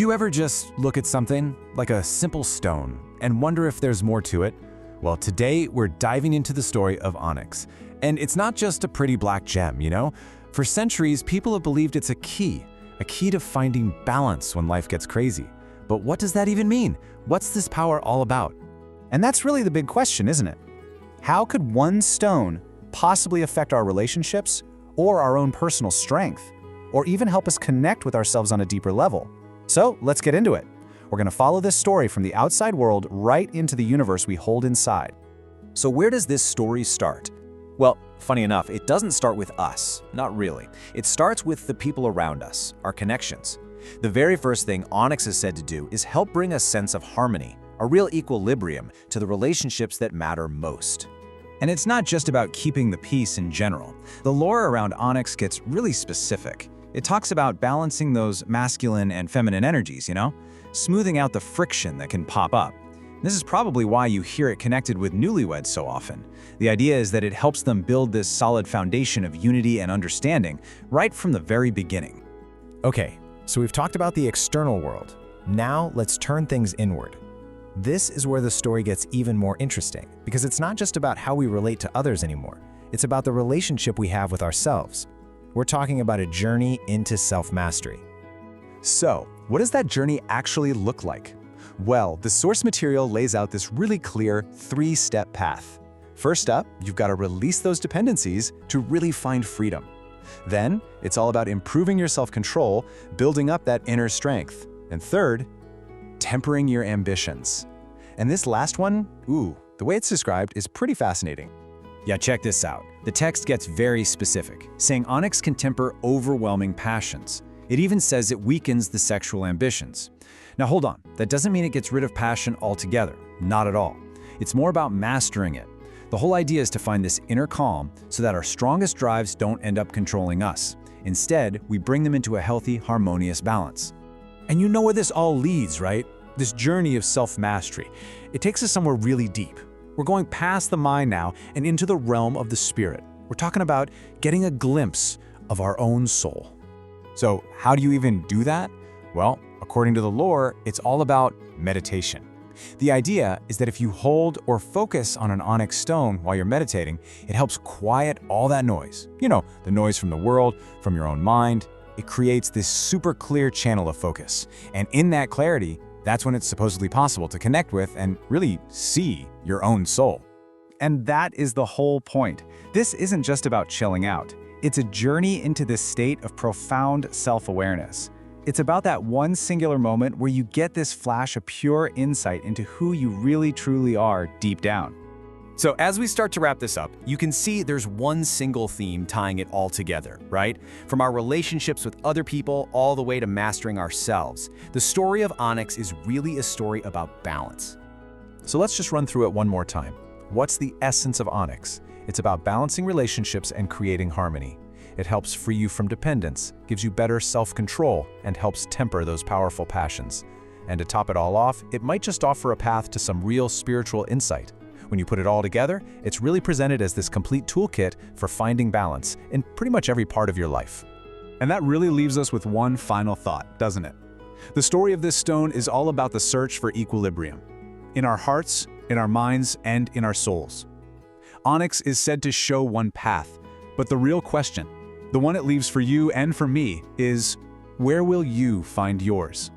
you ever just look at something, like a simple stone, and wonder if there's more to it? Well, today we're diving into the story of Onyx. And it's not just a pretty black gem, you know? For centuries, people have believed it's a key to finding balance when life gets crazy. But what does that even mean? What's this power all about? And that's really the big question, isn't it? How could one stone possibly affect our relationships or our own personal strength, or even help us connect with ourselves on a deeper level? So let's get into it. We're going to follow this story from the outside world right into the universe we hold inside. So where does this story start? Well, funny enough, it doesn't start with us, not really. It starts with the people around us, our connections. The very first thing Onyx is said to do is help bring a sense of harmony, a real equilibrium to the relationships that matter most. And it's not just about keeping the peace in general. The lore around Onyx gets really specific. It talks about balancing those masculine and feminine energies, smoothing out the friction that can pop up. This is probably why you hear it connected with newlyweds so often. The idea is that it helps them build this solid foundation of unity and understanding right from the very beginning. Okay, so we've talked about the external world. Now let's turn things inward. This is where the story gets even more interesting, because it's not just about how we relate to others anymore. It's about the relationship we have with ourselves. We're talking about a journey into self-mastery. So, what does that journey actually look like? Well, the source material lays out this really clear 3-step path. First up, you've got to release those dependencies to really find freedom. Then, it's all about improving your self-control, building up that inner strength. And third, tempering your ambitions. And this last one, the way it's described is pretty fascinating. Yeah, check this out. The text gets very specific, saying Onyx can temper overwhelming passions. It even says it weakens the sexual ambitions. Now hold on, that doesn't mean it gets rid of passion altogether. Not at all. It's more about mastering it. The whole idea is to find this inner calm so that our strongest drives don't end up controlling us. Instead, we bring them into a healthy, harmonious balance. And you know where this all leads, right? This journey of self-mastery. It takes us somewhere really deep. We're going past the mind now and into the realm of the spirit. We're talking about getting a glimpse of our own soul. So how do you even do that? Well, according to the lore, it's all about meditation. The idea is that if you hold or focus on an onyx stone while you're meditating, it helps quiet all that noise. The noise from the world, from your own mind. It creates this super clear channel of focus. And in that clarity, that's when it's supposedly possible to connect with and really see your own soul. And that is the whole point. This isn't just about chilling out. It's a journey into this state of profound self-awareness. It's about that one singular moment where you get this flash of pure insight into who you really truly are deep down. So as we start to wrap this up, you can see there's one single theme tying it all together, right? From our relationships with other people all the way to mastering ourselves. The story of Onyx is really a story about balance. So let's just run through it one more time. What's the essence of Onyx? It's about balancing relationships and creating harmony. It helps free you from dependence, gives you better self-control, and helps temper those powerful passions. And to top it all off, it might just offer a path to some real spiritual insight. When you put it all together, it's really presented as this complete toolkit for finding balance in pretty much every part of your life. And that really leaves us with one final thought, doesn't it? The story of this stone is all about the search for equilibrium. In our hearts, in our minds, and in our souls. Onyx is said to show one path, but the real question, the one it leaves for you and for me, is where will you find yours?